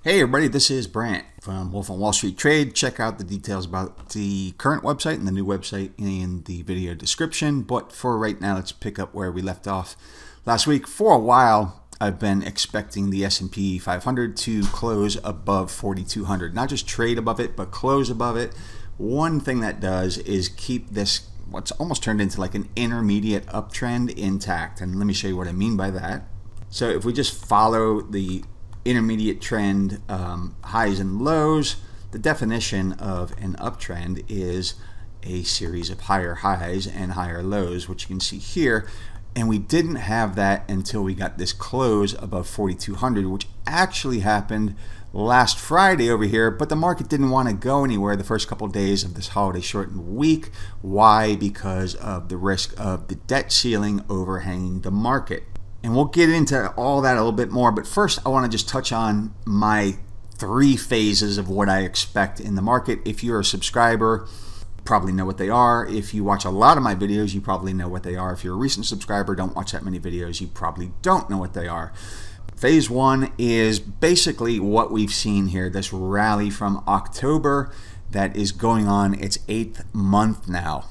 Hey everybody, this is Brant from Wolf on Wall Street Trade. Check out the details about the current website and the new website in the video description. But for right now, let's pick up where we left off last week. For a while, I've been expecting the S&P 500 to close above 4,200. Not just trade above it, but close above it. One thing that does is keep this, what's almost turned into like an intermediate uptrend, intact. And let me show you what I mean by that. So if we just follow the intermediate trend highs and lows, the definition of an uptrend is a series of higher highs and higher lows, which you can see here. And we didn't have that until we got this close above 4,200, which actually happened last Friday over here, but the market didn't want to go anywhere the first couple of days of this holiday shortened week. Why? Because of the risk of the debt ceiling overhanging the market. And we'll get into all that a little bit more, but first I want to just touch on my 3 phases of what I expect in the market. If you're a subscriber, you probably know what they are. If you watch a lot of my videos, you probably know what they are. If you're a recent subscriber, don't watch that many videos, you probably don't know what they are. Phase 1 is basically what we've seen here, this rally from October that is going on its 8th month now.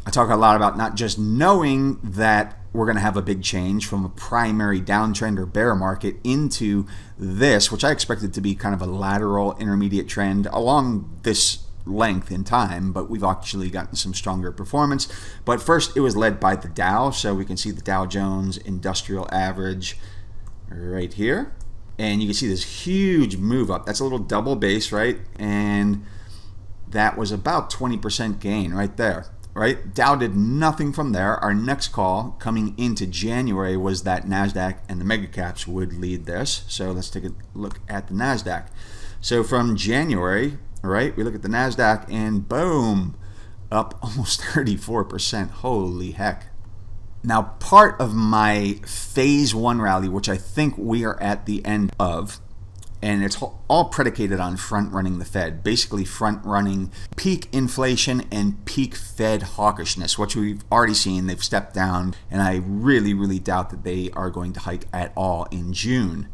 I talk a lot about not just knowing that we're going to have a big change from a primary downtrend or bear market into this, which I expected to be kind of a lateral intermediate trend along this length in time, but we've actually gotten some stronger performance. But first, it was led by the Dow. So we can see the Dow Jones Industrial Average right here. And you can see this huge move up. That's a little double base, right? And that was about 20% gain right there. Right? Dow did nothing from there. Our next call coming into January was that NASDAQ and the mega caps would lead this. So let's take a look at the NASDAQ. So from January, right, we look at the NASDAQ and boom, up almost 34%. Holy heck. Now, part of my phase 1 rally, which I think we are at the end of, and it's all predicated on front-running the Fed, basically front-running peak inflation and peak Fed hawkishness, which we've already seen. They've stepped down, and I really doubt that they are going to hike at all in June.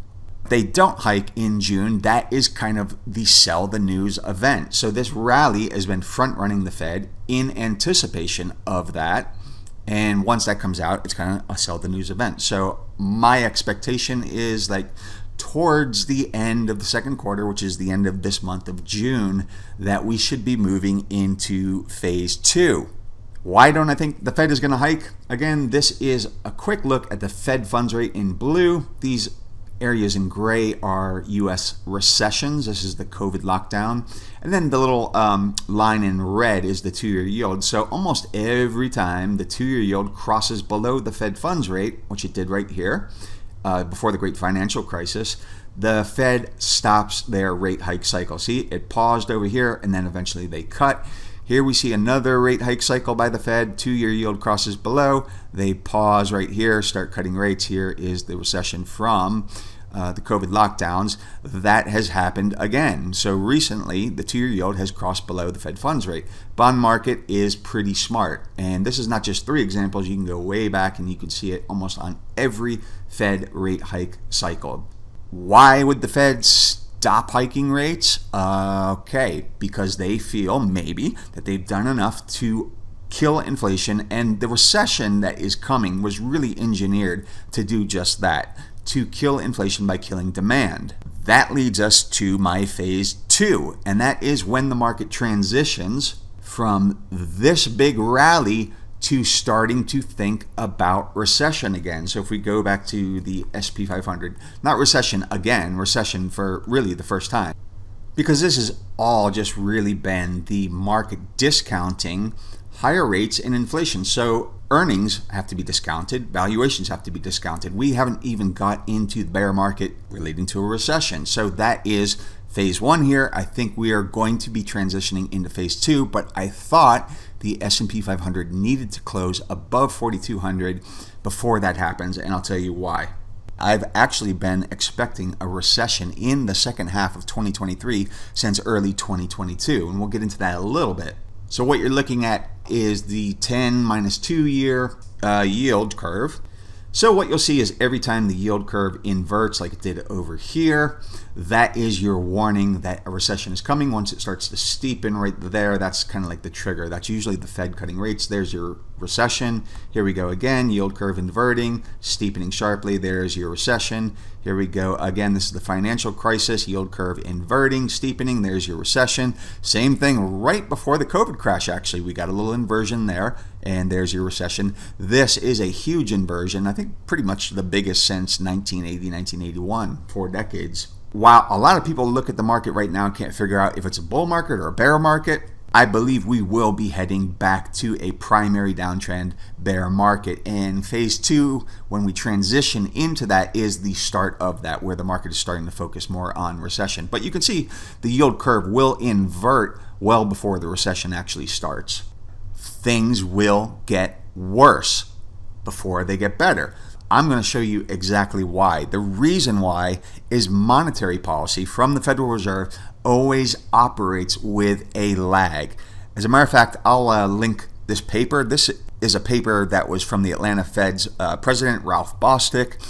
If they don't hike in June, that is kind of the sell the news event. So this rally has been front-running the Fed in anticipation of that. And once that comes out, it's kind of a sell the news event. So my expectation is like towards the end of the second quarter, which is the end of this month of June, that we should be moving into phase 2. Why don't I think the Fed is going to hike? Again, this is a quick look at the Fed funds rate in blue. These areas in gray are U.S. recessions. This is the COVID lockdown. And then the little line in red is the 2-year yield. So almost every time the 2-year yield crosses below the Fed funds rate, which it did right here, before the great financial crisis, the Fed stops their rate hike cycle. See, it paused over here and then eventually they cut. Here we see another rate hike cycle by the Fed. 2-year yield crosses below. They pause right here, start cutting rates. Here is the recession from the COVID lockdowns. That has happened again. So recently, the 2-year yield has crossed below the Fed funds rate. Bond market is pretty smart. And this is not just 3 examples. You can go way back and you can see it almost on every Fed rate hike cycle. Why would the Fed stop hiking rates? Okay, because they feel maybe that they've done enough to kill inflation, and the recession that is coming was really engineered to do just that, to kill inflation by killing demand. That leads us to my phase 2, and that is when the market transitions from this big rally to starting to think about recession again. So if we go back to the S&P 500, not recession again, recession for really the first time. Because this has all just really been the market discounting higher rates and inflation. So earnings have to be discounted, valuations have to be discounted. We haven't even got into the bear market relating to a recession. So that is phase 1 here. I think we are going to be transitioning into phase 2, but I thought the S&P 500 needed to close above 4,200 before that happens, and I'll tell you why. I've actually been expecting a recession in the second half of 2023 since early 2022, and we'll get into that a little bit. So what you're looking at is the 10 minus 2 year yield curve. So what you'll see is every time the yield curve inverts like it did over here, that is your warning that a recession is coming. Once it starts to steepen right there, that's kind of like the trigger. That's usually the Fed cutting rates. There's your recession. Here we go again, yield curve inverting, steepening sharply. There's your recession. Here we go again. This is the financial crisis, yield curve inverting, steepening. There's your recession. Same thing right before the COVID crash, actually. We got a little inversion there, and there's your recession. This is a huge inversion. I think pretty much the biggest since 1980, 1981, 4 decades. While a lot of people look at the market right now and can't figure out if it's a bull market or a bear market, I believe we will be heading back to a primary downtrend bear market. And phase 2, when we transition into that, is the start of that, where the market is starting to focus more on recession. But you can see the yield curve will invert well before the recession actually starts. Things will get worse before they get better. I'm going to show you exactly why. The reason why is monetary policy from the Federal Reserve always operates with a lag. As a matter of fact, I'll link this paper. This is a paper that was from the Atlanta Fed's president, Ralph Bostic.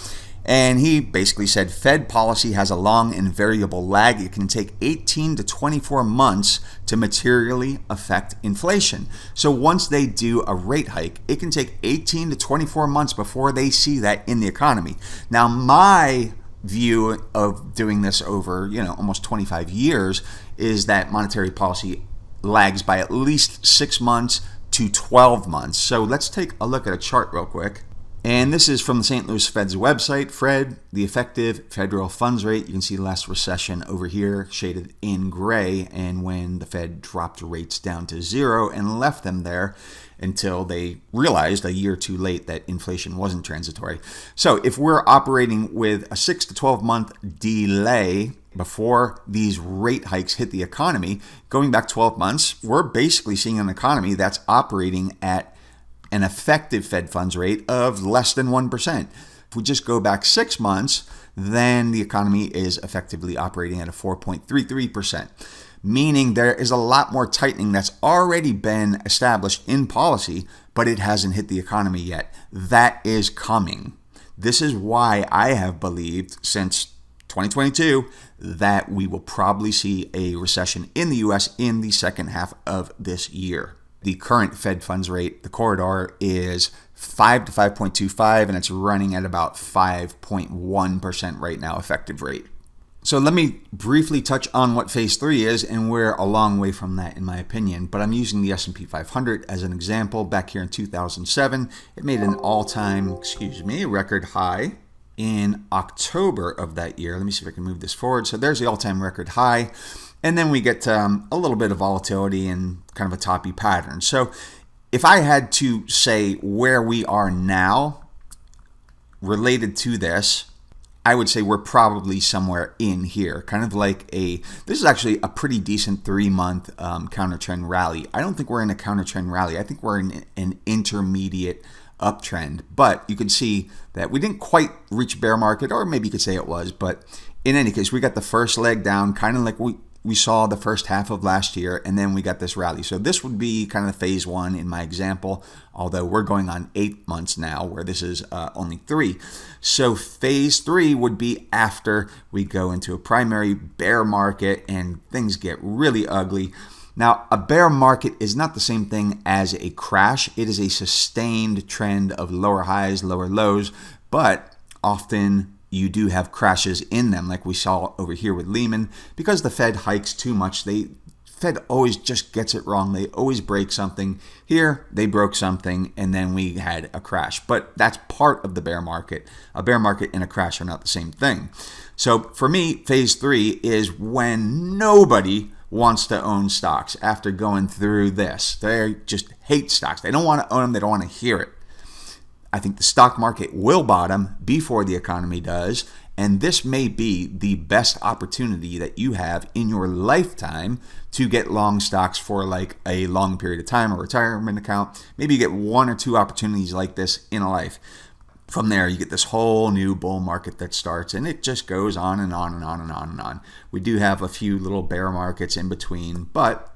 And he basically said Fed policy has a long and variable lag. It can take 18 to 24 months to materially affect inflation. So once they do a rate hike, it can take 18 to 24 months before they see that in the economy. Now, my view of doing this over, almost 25 years is that monetary policy lags by at least 6 months to 12 months. So let's take a look at a chart real quick. And this is from the St. Louis Fed's website, Fred, the effective federal funds rate. You can see the last recession over here shaded in gray, and when the Fed dropped rates down to 0 and left them there until they realized a year too late that inflation wasn't transitory. So if we're operating with a 6 to 12 month delay before these rate hikes hit the economy, going back 12 months, we're basically seeing an economy that's operating at an effective Fed funds rate of less than 1%. If we just go back 6 months, then the economy is effectively operating at a 4.33%, meaning there is a lot more tightening that's already been established in policy, but it hasn't hit the economy yet. That is coming. This is why I have believed since 2022 that we will probably see a recession in the US in the second half of this year. The current Fed funds rate, the corridor, is 5 to 5.25, and it's running at about 5.1% right now, effective rate. So let me briefly touch on what phase 3 is, and we're a long way from that in my opinion, but I'm using the S&P 500 as an example. Back here in 2007, it made an all-time, record high in October of that year. Let me see if I can move this forward. So there's the all-time record high. And then we get a little bit of volatility and kind of a toppy pattern. So if I had to say where we are now related to this, I would say we're probably somewhere in here, kind of like this is actually a pretty decent 3-month counter trend rally. I don't think we're in a counter trend rally. I think we're in an intermediate uptrend, but you can see that we didn't quite reach bear market, or maybe you could say it was, but in any case, we got the first leg down, kind of like we saw the first half of last year, and then we got this rally. So this would be kind of phase 1 in my example, although we're going on 8 months now, where this is only 3. So phase 3 would be after we go into a primary bear market and things get really ugly. Now, a bear market is not the same thing as a crash. It is a sustained trend of lower highs, lower lows, but often you do have crashes in them, like we saw over here with Lehman. Because the Fed hikes too much, Fed always just gets it wrong. They always break something. Here, they broke something, and then we had a crash. But that's part of the bear market. A bear market and a crash are not the same thing. So for me, phase 3 is when nobody wants to own stocks after going through this. They just hate stocks. They don't want to own them. They don't want to hear it. I think the stock market will bottom before the economy does, and this may be the best opportunity that you have in your lifetime to get long stocks for like a long period of time, a retirement account. Maybe you get 1 or 2 opportunities like this in a life. From there, you get this whole new bull market that starts, and it just goes on and on and on and on and on. We do have a few little bear markets in between, but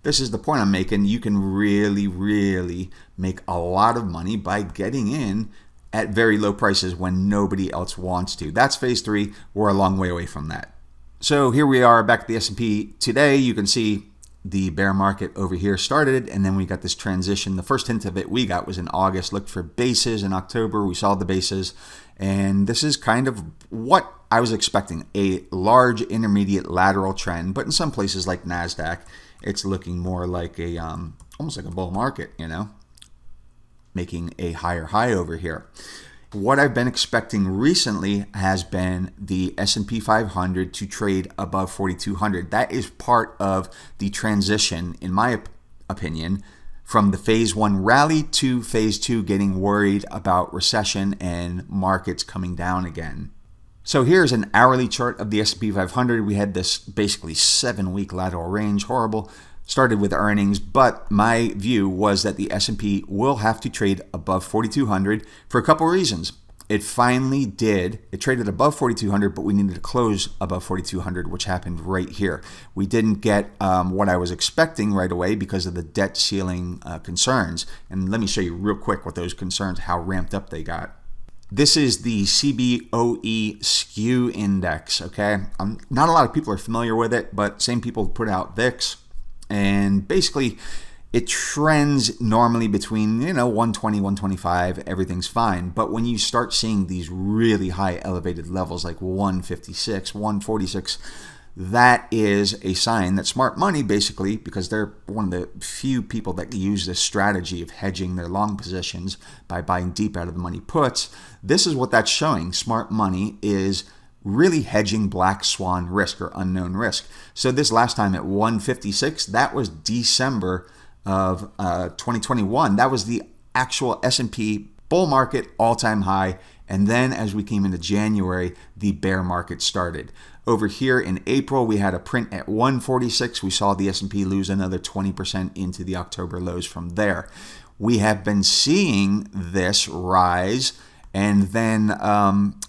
this is the point I'm making. You can really, really make a lot of money by getting in at very low prices when nobody else wants to. That's phase 3. We're a long way away from that. So here we are back at the S&P today. You can see the bear market over here started, and then we got this transition. The first hint of it we got was in August. Looked for bases in October. We saw the bases, and this is kind of what I was expecting, a large intermediate lateral trend. But in some places like NASDAQ, it's looking more like a almost like a bull market, you know, making a higher high over here. What I've been expecting recently has been the S&P 500 to trade above 4,200. That is part of the transition, in my opinion, from the phase one rally to phase two, getting worried about recession and markets coming down again. So here's an hourly chart of the S&P 500. We had this basically 7-week lateral range, horrible. Started with earnings, but my view was that the S&P will have to trade above 4,200 for a couple of reasons. It finally did. It traded above 4,200, but we needed to close above 4,200, which happened right here. We didn't get what I was expecting right away because of the debt ceiling concerns. And let me show you real quick what those concerns, how ramped up they got. This is the CBOE skew index, okay? Not a lot of people are familiar with it, but same people put out VIX. And basically, it trends normally between, 120, 125, everything's fine. But when you start seeing these really high elevated levels like 156, 146, that is a sign that smart money, basically, because they're one of the few people that use this strategy of hedging their long positions by buying deep out of the money puts, this is what that's showing. Smart money is really hedging black swan risk or unknown risk. So this last time at 156, that was December of 2021. That was the actual S&P bull market all-time high. And then as we came into January, the bear market started. Over here in April, we had a print at 146. We saw the S&P lose another 20% into the October lows from there. We have been seeing this rise, and then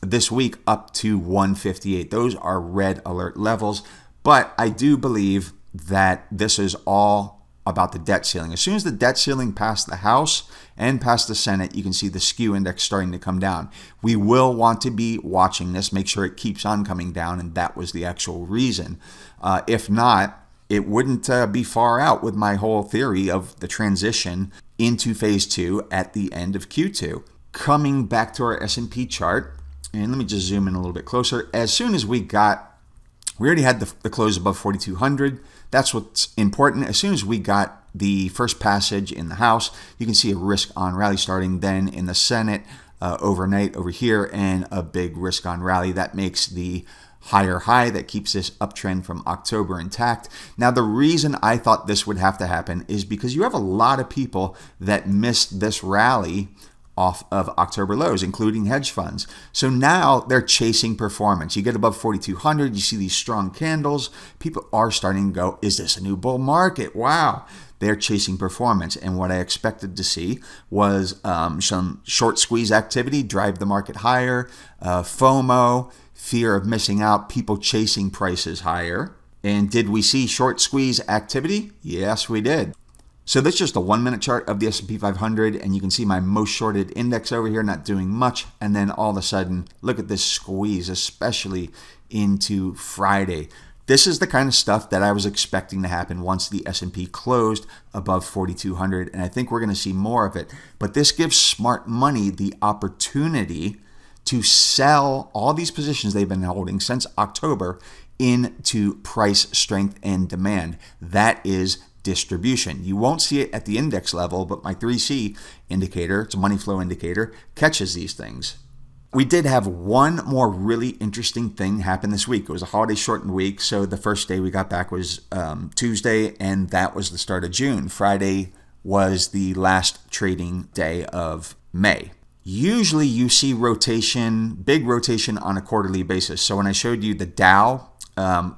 this week up to 158. Those are red alert levels. But I do believe that this is all about the debt ceiling. As soon as the debt ceiling passed the House and passed the Senate, you can see the skew index starting to come down. We will want to be watching this, make sure it keeps on coming down, and that was the actual reason. If not, it wouldn't be far out with my whole theory of the transition into phase two at the end of Q2. Coming back to our S&P chart, and let me just zoom in a little bit closer. As soon as we already had the close above 4,200. That's what's important. As soon as we got the first passage in the House, you can see a risk on rally starting. Then in the Senate overnight over here, and a big risk on rally. That makes the higher high that keeps this uptrend from October intact. Now, the reason I thought this would have to happen is because you have a lot of people that missed this rally off of October lows, including hedge funds. So now they're chasing performance. You get above 4,200, you see these strong candles. People are starting to go, is this a new bull market? Wow. They're chasing performance. And what I expected to see was some short squeeze activity, drive the market higher, FOMO, fear of missing out, people chasing prices higher. And did we see short squeeze activity? Yes, we did. So that's just a 1-minute chart of the S&P 500, and you can see my most shorted index over here not doing much, and then all of a sudden, look at this squeeze, especially into Friday. This is the kind of stuff that I was expecting to happen once the S&P closed above 4,200, and I think we're going to see more of it. But this gives smart money the opportunity to sell all these positions they've been holding since October into price strength and demand. That is distribution. You won't see it at the index level, but my 3C indicator, it's a money flow indicator, catches these things. We did have one more really interesting thing happen this week. It was a holiday shortened week, so the first day we got back was Tuesday, and that was the start of June. Friday was the last trading day of May. Usually you see rotation, big rotation on a quarterly basis. So when I showed you the Dow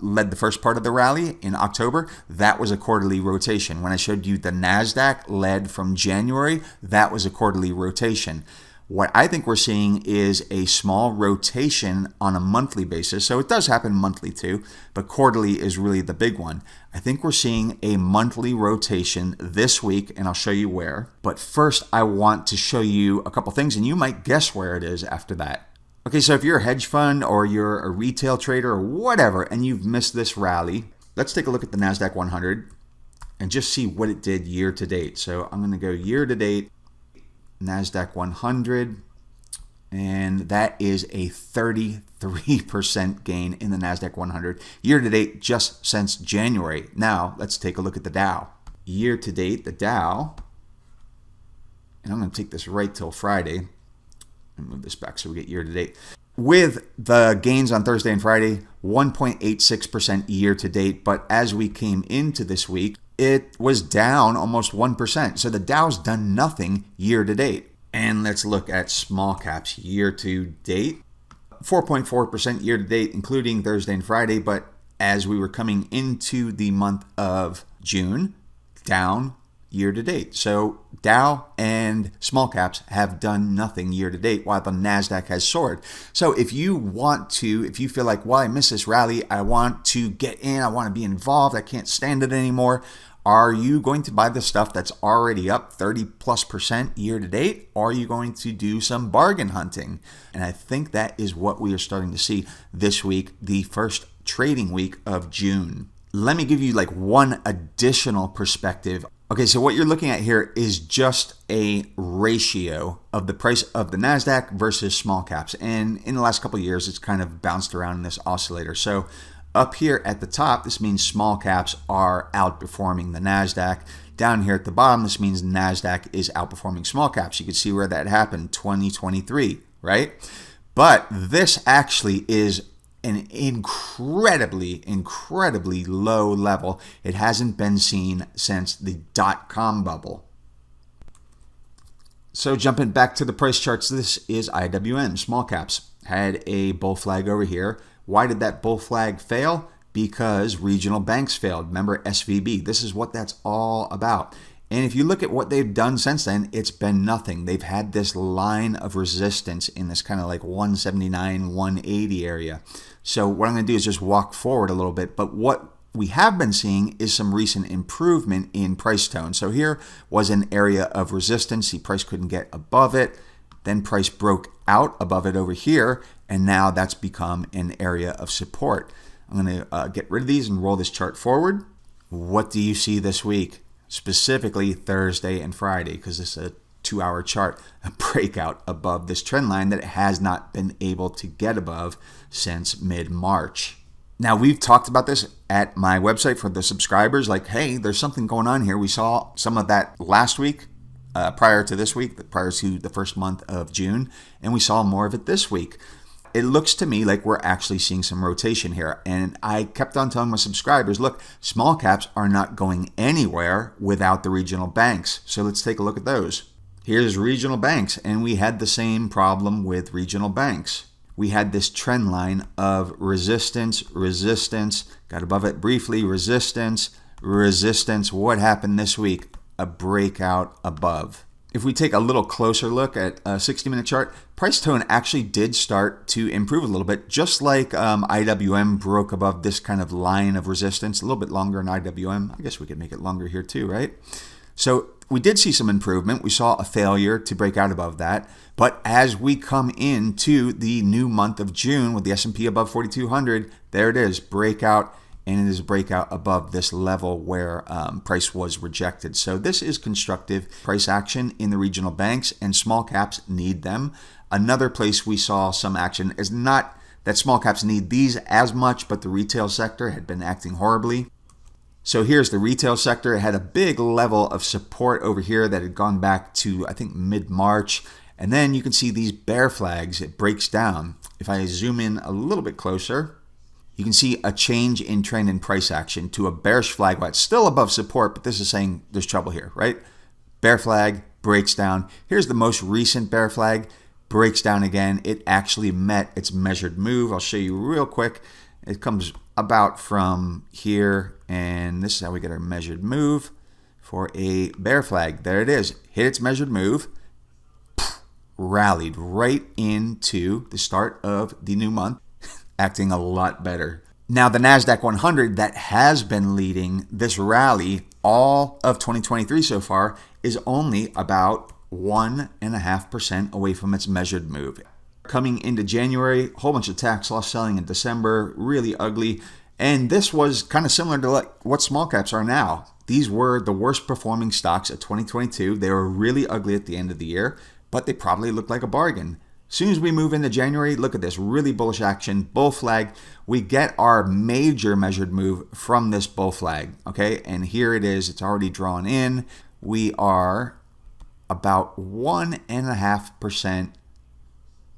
led the first part of the rally in October, that was a quarterly rotation. When I showed you the NASDAQ led from January, that was a quarterly rotation. What I think we're seeing is a small rotation on a monthly basis. So it does happen monthly too, but quarterly is really the big one. I think we're seeing a monthly rotation this week, and I'll show you where. But first, I want to show you a couple things, and you might guess where it is after that. Okay, so if you're a hedge fund or you're a retail trader or whatever, and you've missed this rally, let's take a look at the NASDAQ 100 and just see what it did year to date. So I'm going to go year to date, NASDAQ 100, and that is a 33% gain in the NASDAQ 100 year to date just since January. Now, let's take a look at the Dow. Year to date, the Dow, and I'm going to take this right till Friday. Move this back so we get year to date. With the gains on Thursday and Friday, 1.86% year to date. But as we came into this week, it was down almost 1%. So the Dow's done nothing year to date. And let's look at small caps year to date. 4.4% year to date, including Thursday and Friday. But as we were coming into the month of June, down year to date. So Dow and small caps have done nothing year to date while the NASDAQ has soared. So if you feel like, well, I missed this rally, I want to get in, I want to be involved, I can't stand it anymore, are you going to buy the stuff that's already up 30+% year to date? Or are you going to do some bargain hunting? And I think that is what we are starting to see this week, the first trading week of June. Let me give you like one additional perspective. Okay, so what you're looking at here is just a ratio of the price of the NASDAQ versus small caps. And in the last couple of years, it's kind of bounced around in this oscillator. So up here at the top, this means small caps are outperforming the NASDAQ. Down here at the bottom, this means NASDAQ is outperforming small caps. You can see where that happened, 2023, right? But this actually is an incredibly low level. It hasn't been seen since the dot-com bubble. So jumping back to the price charts, this is IWM, small caps. Had a bull flag over here. Why did that bull flag fail? Because regional banks failed. Remember SVB. This is what that's all about. And if you look at what they've done since then, it's been nothing. They've had this line of resistance in this kind of like 179, 180 area. So what I'm going to do is just walk forward a little bit. But what we have been seeing is some recent improvement in price tone. So here was an area of resistance. The price couldn't get above it. Then price broke out above it over here. And now that's become an area of support. I'm going to get rid of these and roll this chart forward. What do you see this week? Specifically Thursday and Friday, because this is a 2-hour chart, a breakout above this trend line that it has not been able to get above since mid-March. Now, we've talked about this at my website for the subscribers, like, hey, there's something going on here. We saw some of that last week, prior to this week, prior to the first month of June, and we saw more of it this week. It looks to me like we're actually seeing some rotation here. And I kept on telling my subscribers, look, small caps are not going anywhere without the regional banks. So let's take a look at those. Here's regional banks, and we had the same problem with regional banks. We had this trend line of resistance, got above it briefly, resistance. What happened this week? A breakout above. If we take a little closer look at a 60-minute chart, price tone actually did start to improve a little bit, just like IWM broke above this kind of line of resistance, a little bit longer in IWM. I guess we could make it longer here too, right? So we did see some improvement. We saw a failure to break out above that. But as we come into the new month of June with the S&P above 4,200, there it is, breakout. And it is a breakout above this level where price was rejected. So this is constructive price action in the regional banks, and small caps need them. Another place we saw some action is not that small caps need these as much, but the retail sector had been acting horribly. So here's the retail sector. It had a big level of support over here that had gone back to, I think, mid-March. And then you can see these bear flags. It breaks down. If I zoom in a little bit closer, you can see a change in trend and price action to a bearish flag. Well, it's still above support, but this is saying there's trouble here, right? Bear flag breaks down. Here's the most recent bear flag, breaks down again. It actually met its measured move. I'll show you real quick. It comes about from here, and this is how we get our measured move for a bear flag. There it is. Hit its measured move, rallied right into the start of the new month, acting a lot better. Now, the NASDAQ 100 that has been leading this rally all of 2023 so far is only about 1.5% away from its measured move. Coming into January, a whole bunch of tax loss selling in December, really ugly. And this was kind of similar to what small caps are now. These were the worst performing stocks of 2022. They were really ugly at the end of the year, but they probably looked like a bargain. As soon as we move into January, look at this, really bullish action, bull flag. We get our major measured move from this bull flag, okay? And here it is, it's already drawn in. We are about 1.5%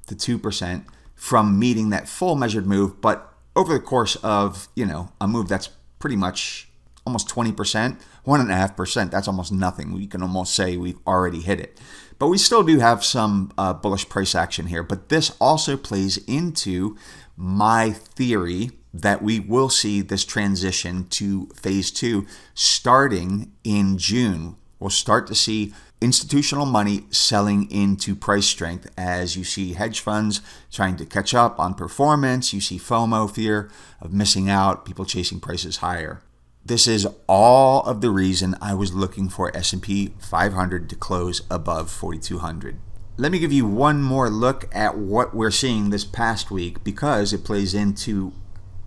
to 2% from meeting that full measured move, but over the course of, a move that's pretty much almost 20%, 1.5%, that's almost nothing. We can almost say we've already hit it. But we still do have some bullish price action here. But this also plays into my theory that we will see this transition to phase 2 starting in June. We'll start to see institutional money selling into price strength as you see hedge funds trying to catch up on performance. You see FOMO, fear of missing out, people chasing prices higher. This is all of the reason I was looking for S&P 500 to close above 4,200. Let me give you one more look at what we're seeing this past week because it plays into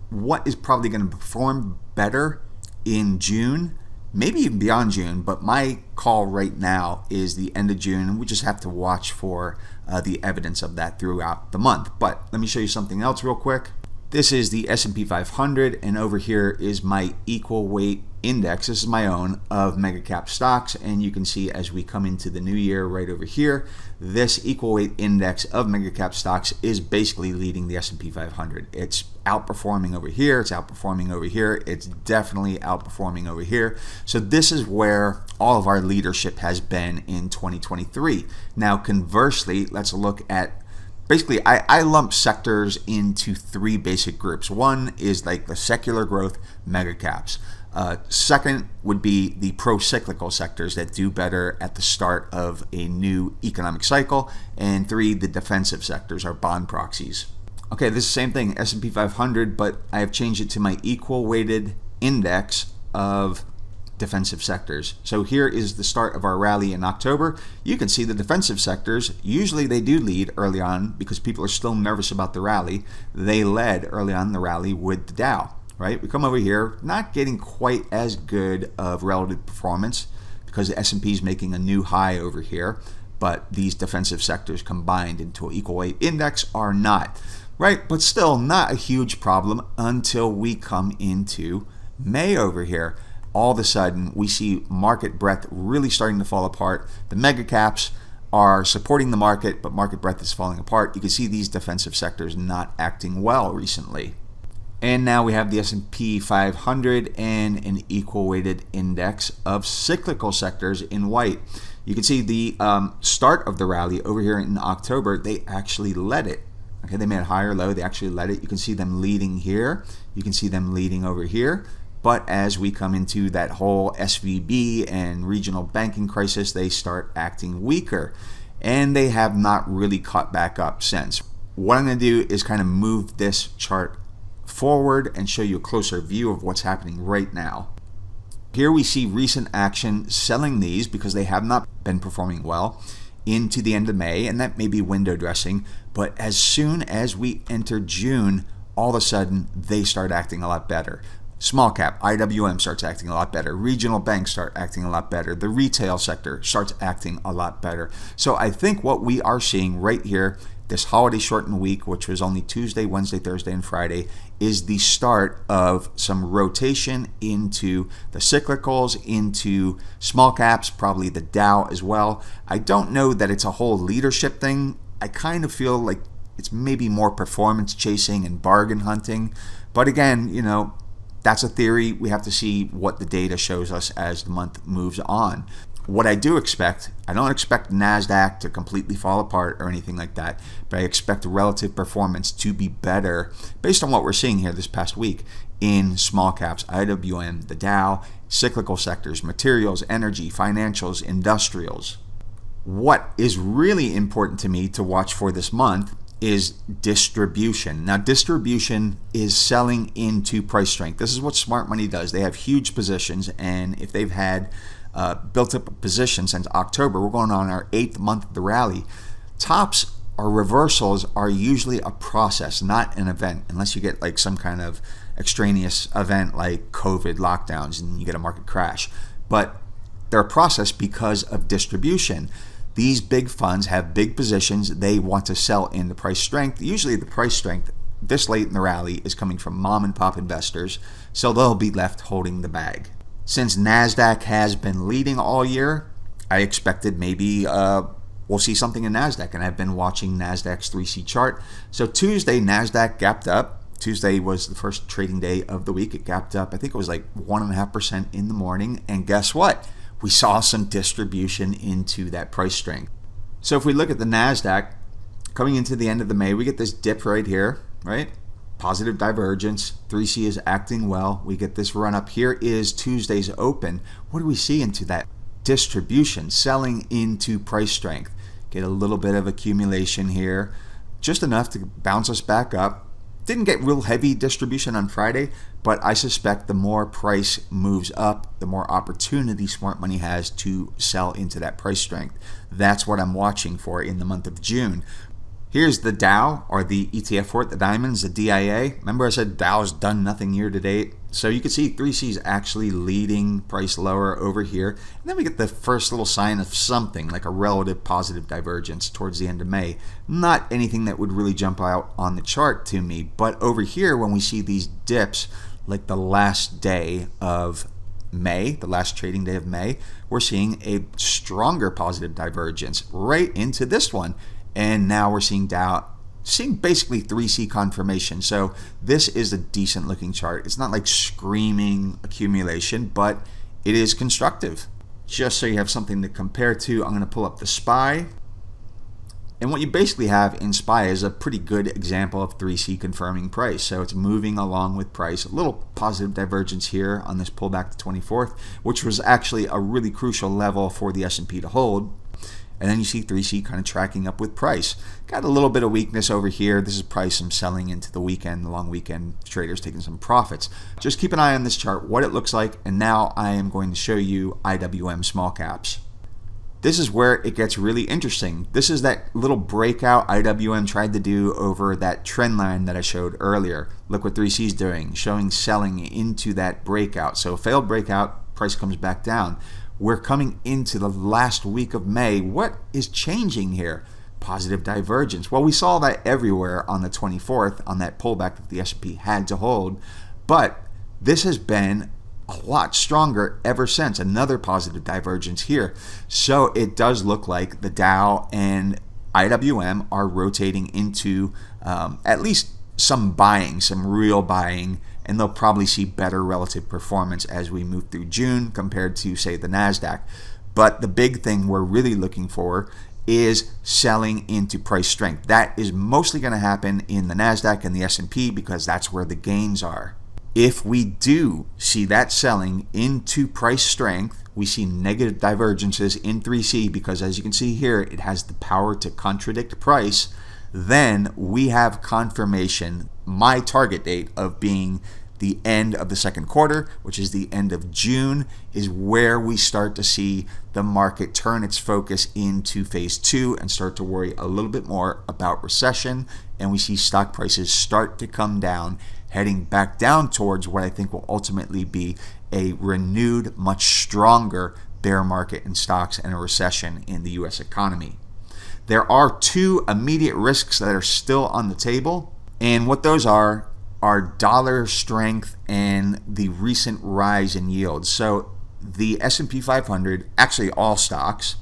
what is probably going to perform better in June, maybe even beyond June, but my call right now is the end of June, and we just have to watch for the evidence of that throughout the month. But let me show you something else real quick. This is the S&P 500, and over here is my equal weight index. This is my own of mega cap stocks, and you can see as we come into the new year right over here, this equal weight index of mega cap stocks is basically leading the S&P 500. It's outperforming over here, it's outperforming over here, it's definitely outperforming over here. So this is where all of our leadership has been in 2023. Now conversely, let's look at basically, I lump sectors into 3 basic groups. One is like the secular growth mega caps. Second would be the pro-cyclical sectors that do better at the start of a new economic cycle. And 3, the defensive sectors, are bond proxies. Okay, this is the same thing, S&P 500, but I have changed it to my equal weighted index of defensive sectors. So here is the start of our rally in October. You can see the defensive sectors, usually they do lead early on because people are still nervous about the rally. They led early on in the rally with the Dow, right? We come over here, not getting quite as good of relative performance because the S&P is making a new high over here, but these defensive sectors combined into an equal weight index are not, right? But still not a huge problem until we come into May over here. All of a sudden, we see market breadth really starting to fall apart. The mega caps are supporting the market, but market breadth is falling apart. You can see these defensive sectors not acting well recently. And now we have the S&P 500 and an equal weighted index of cyclical sectors in white. You can see the start of the rally over here in October, they actually led it. Okay, they made a higher low, they actually led it. You can see them leading here. You can see them leading over here. But as we come into that whole SVB and regional banking crisis, they start acting weaker. And they have not really caught back up since. What I'm going to do is kind of move this chart forward and show you a closer view of what's happening right now. Here we see recent action selling these because they have not been performing well into the end of May, and that may be window dressing. But as soon as we enter June, all of a sudden they start acting a lot better. Small cap, IWM starts acting a lot better. Regional banks start acting a lot better. The retail sector starts acting a lot better. So I think what we are seeing right here, this holiday shortened week, which was only Tuesday, Wednesday, Thursday, and Friday, is the start of some rotation into the cyclicals, into small caps, probably the Dow as well. I don't know that it's a whole leadership thing. I kind of feel like it's maybe more performance chasing and bargain hunting. But again, that's a theory. We have to see what the data shows us as the month moves on. What I do expect, I don't expect NASDAQ to completely fall apart or anything like that, but I expect relative performance to be better based on what we're seeing here this past week in small caps, IWM, the Dow, cyclical sectors, materials, energy, financials, industrials. What is really important to me to watch for this month is distribution. Now, distribution is selling into price strength. This is what smart money does. They have huge positions, and if they've had built up a position since October, we're going on our 8th month of the rally. Tops or reversals are usually a process, not an event, unless you get like some kind of extraneous event like COVID lockdowns and you get a market crash. But they're a process because of distribution. These big funds have big positions. They want to sell in the price strength. Usually the price strength this late in the rally is coming from mom and pop investors, so they'll be left holding the bag. Since NASDAQ has been leading all year, I expected maybe we'll see something in NASDAQ, and I've been watching NASDAQ's 3C chart. So Tuesday, NASDAQ gapped up. Tuesday was the first trading day of the week. It gapped up, I think it was like 1.5% in the morning, and guess what? We saw some distribution into that price strength. So if we look at the NASDAQ, coming into the end of the May, we get this dip right here, right? Positive divergence. 3C is acting well. We get this run up. Here is Tuesday's open. What do we see into that? Distribution, selling into price strength. Get a little bit of accumulation here, just enough to bounce us back up. Didn't get real heavy distribution on Friday, but I suspect the more price moves up, the more opportunity smart money has to sell into that price strength. That's what I'm watching for in the month of June. Here's the Dow, or the ETF for it, the diamonds, the DIA. Remember I said Dow's done nothing year to date? So you can see 3C is actually leading price lower over here. And then we get the first little sign of something like a relative positive divergence towards the end of May. Not anything that would really jump out on the chart to me. But over here, when we see these dips, like the last day of May, the last trading day of May, we're seeing a stronger positive divergence right into this one. And now we're seeing Dow, seeing basically 3C confirmation. So this is a decent looking chart. It's not like screaming accumulation, but it is constructive. Just so you have something to compare to, I'm going to pull up the SPY. And what you basically have in SPY is a pretty good example of 3C confirming price. So it's moving along with price. A little positive divergence here on this pullback to 24th, which was actually a really crucial level for the S&P to hold. And then you see 3C kind of tracking up with price. Got a little bit of weakness over here. This is price some selling into the weekend, the long weekend, traders taking some profits. Just keep an eye on this chart, what it looks like. And now I am going to show you IWM small caps. This is where it gets really interesting. This is that little breakout IWM tried to do over that trend line that I showed earlier. Look what 3C is doing, showing selling into that breakout. So failed breakout, price comes back down. We're coming into the last week of May. What is changing here? Positive divergence. Well, we saw that everywhere on the 24th on that pullback that the S&P had to hold, but this has been a lot stronger ever since. Another positive divergence here. So it does look like the Dow and IWM are rotating into at least some buying, some real buying, and they'll probably see better relative performance as we move through June compared to, say, the NASDAQ. But the big thing we're really looking for is selling into price strength. That is mostly going to happen in the NASDAQ and the S&P because that's where the gains are. If we do see that selling into price strength, we see negative divergences in 3C because, as you can see here, it has the power to contradict price. Then we have confirmation, my target date of being the end of the second quarter, which is the end of June, is where we start to see the market turn its focus into phase 2 and start to worry a little bit more about recession. And we see stock prices start to come down, heading back down towards what I think will ultimately be a renewed, much stronger bear market in stocks and a recession in the U.S. economy. There are two immediate risks that are still on the table, and what those are dollar strength and the recent rise in yields. So the S&P 500, actually all stocks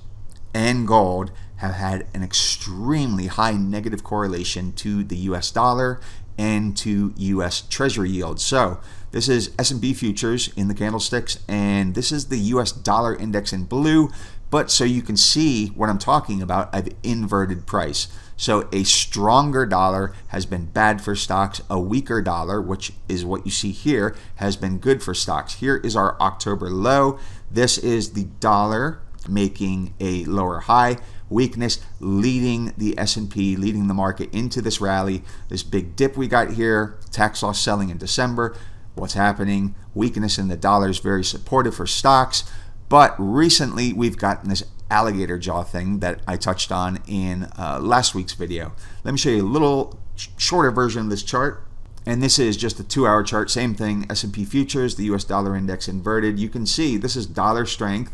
and gold, have had an extremely high negative correlation to the US dollar and to US Treasury yields. So this is S&P futures in the candlesticks, and this is the US dollar index in blue. But so you can see what I'm talking about, I've inverted price. So a stronger dollar has been bad for stocks. A weaker dollar, which is what you see here, has been good for stocks. Here is our October low. This is the dollar making a lower high. Weakness leading the S&P, leading the market into this rally. This big dip we got here, tax loss selling in December. What's happening? Weakness in the dollar is very supportive for stocks. But recently, we've gotten this alligator jaw thing that I touched on in last week's video. Let me show you a little shorter version of this chart. And this is just a 2-hour chart, same thing, S&P futures, the US dollar index inverted. You can see this is dollar strength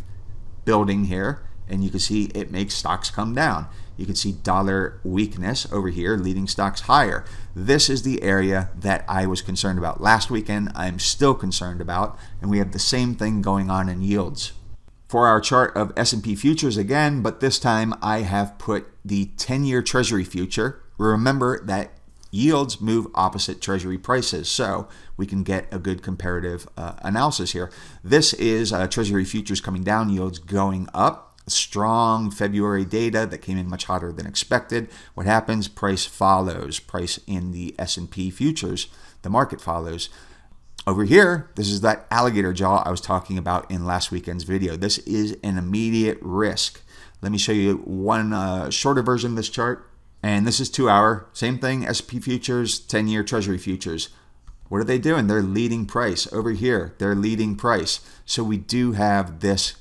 building here, and you can see it makes stocks come down. You can see dollar weakness over here leading stocks higher. This is the area that I was concerned about last weekend. I'm still concerned about, and we have the same thing going on in yields. For our chart of S&P futures again, but this time I have put the 10-year Treasury future. Remember that yields move opposite Treasury prices, so we can get a good comparative analysis here. This is Treasury futures coming down, yields going up. Strong February data that came in much hotter than expected. What happens? Price follows. Price in the S&P futures, the market follows. Over here, this is that alligator jaw I was talking about in last weekend's video. This is an immediate risk. Let me show you one shorter version of this chart. And this is 2-hour. Same thing, S&P futures, 10-year Treasury futures. What are they doing? They're leading price. Over here, they're leading price. So we do have this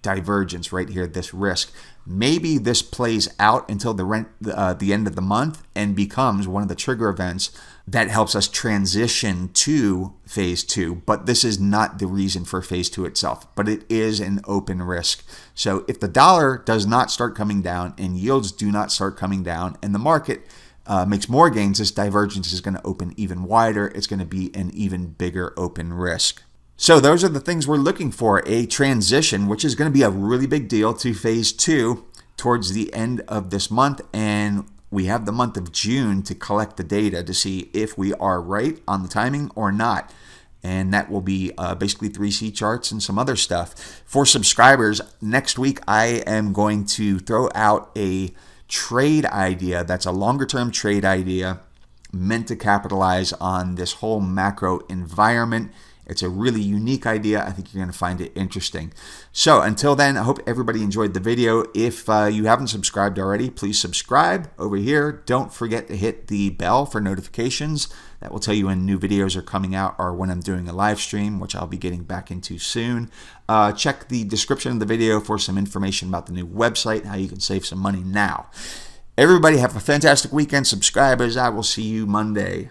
divergence right here, this risk. Maybe this plays out until the end of the month and becomes one of the trigger events that helps us transition to phase 2. But this is not the reason for phase 2 itself, but it is an open risk. So if the dollar does not start coming down and yields do not start coming down and the market makes more gains, this divergence is going to open even wider. It's going to be an even bigger open risk. So those are the things we're looking for, a transition, which is going to be a really big deal, to phase 2 towards the end of this month. And we have the month of June to collect the data to see if we are right on the timing or not. And that will be basically 3C charts and some other stuff. For subscribers, next week I am going to throw out a trade idea that's a longer term trade idea meant to capitalize on this whole macro environment. It's a really unique idea. I think you're going to find it interesting. So until then, I hope everybody enjoyed the video. If you haven't subscribed already, please subscribe over here. Don't forget to hit the bell for notifications. That will tell you when new videos are coming out or when I'm doing a live stream, which I'll be getting back into soon. Check the description of the video for some information about the new website, how you can save some money now. Everybody have a fantastic weekend. Subscribers, I will see you Monday.